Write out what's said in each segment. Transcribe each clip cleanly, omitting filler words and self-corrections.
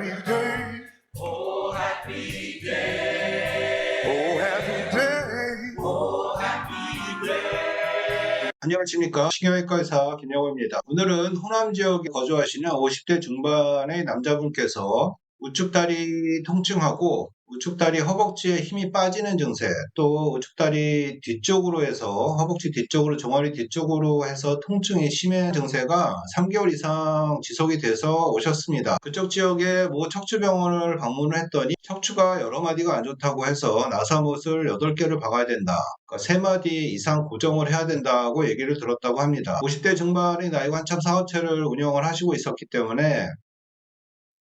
happy day. Oh, happy day. Oh, happy day. Oh, happy day. 안녕하십니까. 신경외과 의사 김영호입니다. 오늘은 호남 지역에 거주하시는 50대 중반의 남자분께서 우측다리 통증하고 우측다리 허벅지에 힘이 빠지는 증세, 또 우측다리 뒤쪽으로 해서 허벅지 뒤쪽으로 종아리 뒤쪽으로 해서 통증이 심한 증세가 3개월 이상 지속이 돼서 오셨습니다. 그쪽 지역에 모 척추병원을 방문을 했더니 척추가 여러 마디가 안 좋다고 해서 나사못을 8개를 박아야 된다. 그러니까 3마디 이상 고정을 해야 된다고 얘기를 들었다고 합니다. 50대 중반의 나이가 한참 사업체를 운영을 하시고 있었기 때문에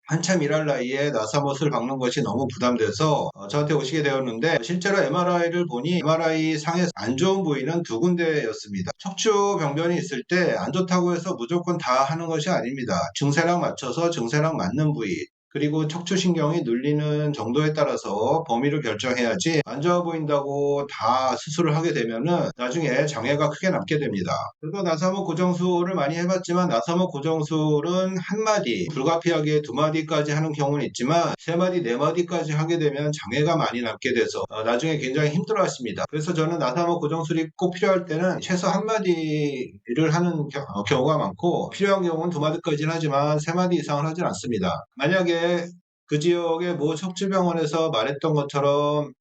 한참 일할 나이에 나사못을 박는 것이 너무 부담돼서 저한테 오시게 되었는데, 실제로 MRI를 보니 MRI 상에서 안 좋은 부위는 2군데였습니다. 척추 병변이 있을 때 안 좋다고 해서 무조건 다 하는 것이 아닙니다. 증세랑 맞춰서 증세랑 맞는 부위, 그리고 척추신경이 눌리는 정도에 따라서 범위를 결정해야지 안 좋아 보인다고 다 수술을 하게 되면은 나중에 장애가 크게 남게 됩니다. 그래서 나사못 고정술을 많이 해봤지만 나사못 고정술은 한 마디, 불가피하게 2마디까지 하는 경우는 있지만 3마디, 4마디까지 하게 되면 장애가 많이 남게 돼서 나중에 굉장히 힘들어 하십니다. 그래서 저는 나사못 고정술이 꼭 필요할 때는 최소 1마디를 하는 경우가 많고, 필요한 경우는 2마디까지는 하지만 3마디 이상을 하진 않습니다. 만약에 그 지역의 모 척추병원에서 말했던 것처럼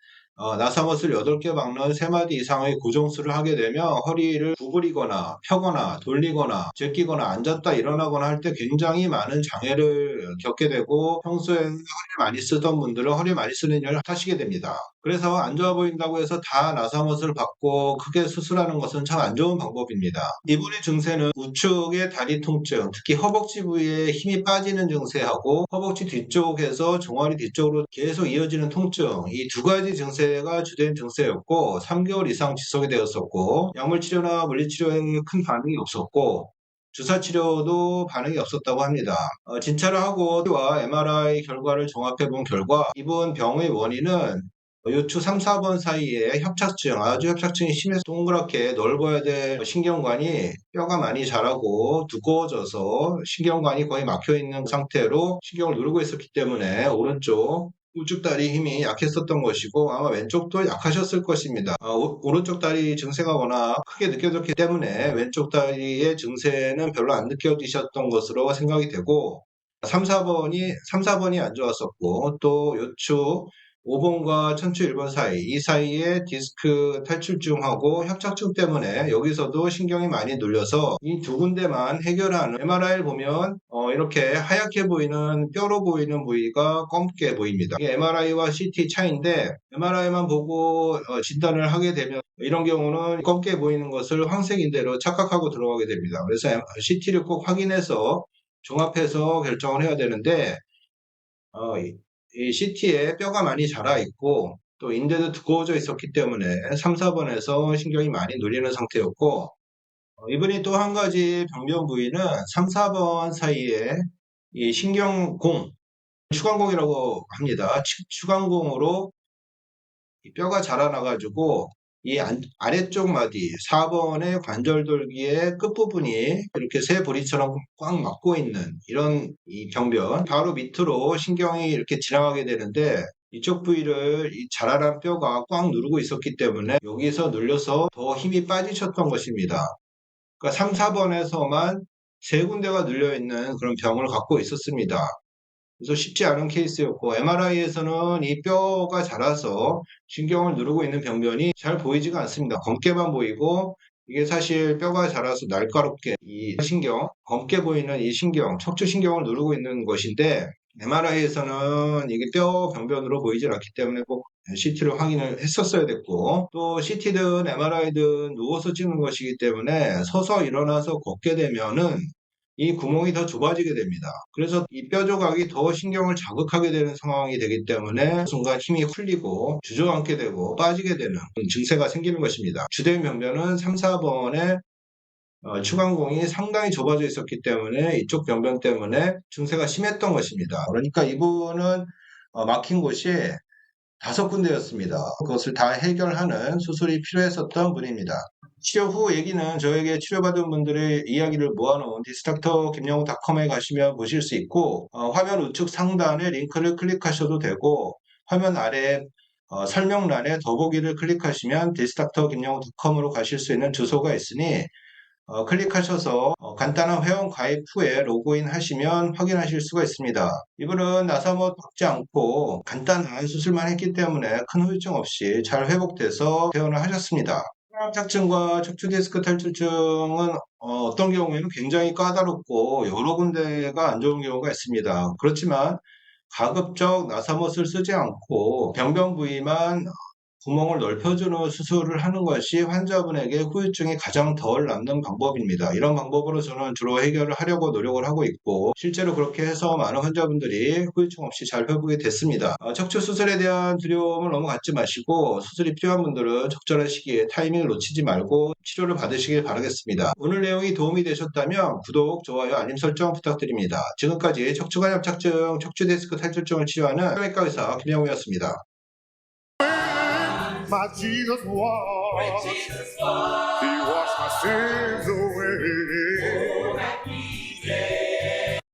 나사못을 8개 박는 3마디 이상의 고정술을 하게 되면 허리를 구부리거나 펴거나 돌리거나 제끼거나 앉았다 일어나거나 할 때 굉장히 많은 장애를 겪게 되고, 평소에 허리를 많이 쓰던 분들은 허리 많이 쓰는 일을 하시게 됩니다. 그래서 안 좋아 보인다고 해서 다 나사못을 받고 크게 수술하는 것은 참 안 좋은 방법입니다. 이분의 증세는 우측의 다리 통증, 특히 허벅지 부위에 힘이 빠지는 증세하고 허벅지 뒤쪽에서 종아리 뒤쪽으로 계속 이어지는 통증, 이 2가지 증세가 주된 증세였고 3개월 이상 지속이 되었었고, 약물치료나 물리치료에 큰 반응이 없었고 주사치료도 반응이 없었다고 합니다. 진찰을 하고 MRI 결과를 종합해 본 결과 이분 병의 원인은 요추 3, 4번 사이에 협착증, 아주 협착증이 심해서 동그랗게 넓어야 될 신경관이 뼈가 많이 자라고 두꺼워져서 신경관이 거의 막혀있는 상태로 신경을 누르고 있었기 때문에 오른쪽 우측 다리 힘이 약했었던 것이고, 아마 왼쪽도 약하셨을 것입니다. 오른쪽 다리 증세가 워낙 크게 느껴졌기 때문에 왼쪽 다리의 증세는 별로 안 느껴지셨던 것으로 생각이 되고, 3, 4번이 안 좋았었고, 또 요추 5번과 천추 1번 사이, 이 사이에 디스크 탈출증하고 협착증 때문에 여기서도 신경이 많이 눌려서 이 2군데만 해결하는, MRI를 보면 이렇게 하얗게 보이는 뼈로 보이는 부위가 검게 보입니다. 이게 MRI와 CT 차이인데, MRI만 보고 진단을 하게 되면 이런 경우는 검게 보이는 것을 황색인대로 착각하고 들어가게 됩니다. 그래서 CT를 꼭 확인해서 종합해서 결정을 해야 되는데, 이 CT에 뼈가 많이 자라 있고 또 인대도 두꺼워져 있었기 때문에 3, 4번에서 신경이 많이 눌리는 상태였고, 이분이 또 한 가지 병변 부위는 3, 4번 사이에 이 신경공, 추간공이라고 합니다. 추간공으로 이 뼈가 자라나가지고 이 아래쪽 마디 4번의 관절돌기의 끝부분이 이렇게 새 부리처럼 꽉 막고 있는 이런 이 병변, 바로 밑으로 신경이 이렇게 지나가게 되는데 이쪽 부위를 이 자라난 뼈가 꽉 누르고 있었기 때문에 여기서 눌려서 더 힘이 빠지셨던 것입니다. 그러니까 3, 4번에서만 3군데가 눌려있는 그런 병을 갖고 있었습니다. 그래서 쉽지 않은 케이스였고, MRI에서는 이 뼈가 자라서 신경을 누르고 있는 병변이 잘 보이지가 않습니다. 검게만 보이고, 이게 사실 뼈가 자라서 날카롭게 이 신경, 검게 보이는 이 신경, 척추신경을 누르고 있는 것인데, MRI에서는 이게 뼈 병변으로 보이질 않기 때문에 꼭 CT를 확인을 했었어야 됐고, 또 CT든 MRI든 누워서 찍는 것이기 때문에 서서 일어나서 걷게 되면은 이 구멍이 더 좁아지게 됩니다. 그래서 이 뼈 조각이 더 신경을 자극하게 되는 상황이 되기 때문에 순간 힘이 풀리고 주저앉게 되고 빠지게 되는 증세가 생기는 것입니다. 주된 병변은 3, 4번에 추간공이 상당히 좁아져 있었기 때문에 이쪽 병변 때문에 증세가 심했던 것입니다. 그러니까 이분은 막힌 곳이 5군데였습니다. 그것을 다 해결하는 수술이 필요했었던 분입니다. 치료 후 얘기는 저에게 치료받은 분들의 이야기를 모아놓은 디스닥터김영우닷컴에 가시면 보실 수 있고, 화면 우측 상단에 링크를 클릭하셔도 되고, 화면 아래 설명란에 더보기를 클릭하시면 디스닥터김영우닷컴으로 가실 수 있는 주소가 있으니 클릭하셔서 간단한 회원 가입 후에 로그인 하시면 확인하실 수가 있습니다. 이분은 나사못 박지 않고 간단한 수술만 했기 때문에 큰 후유증 없이 잘 회복돼서 퇴원을 하셨습니다. 혈압착증과 척추디스크 탈출증은 어떤 경우에는 굉장히 까다롭고 여러 군데가 안 좋은 경우가 있습니다. 그렇지만 가급적 나사못을 쓰지 않고 병변 부위만 구멍을 넓혀주는 수술을 하는 것이 환자분에게 후유증이 가장 덜 남는 방법입니다. 이런 방법으로 저는 주로 해결을 하려고 노력을 하고 있고, 실제로 그렇게 해서 많은 환자분들이 후유증 없이 잘 회복이 됐습니다. 척추 수술에 대한 두려움을 너무 갖지 마시고, 수술이 필요한 분들은 적절한 시기에 타이밍을 놓치지 말고 치료를 받으시길 바라겠습니다. 오늘 내용이 도움이 되셨다면 구독, 좋아요, 알림 설정 부탁드립니다. 지금까지 척추관엽착증, 척추디스크 탈출증을 치료하는 혈액과 의사 김영우였습니다. My Jesus was, He washed my sins away.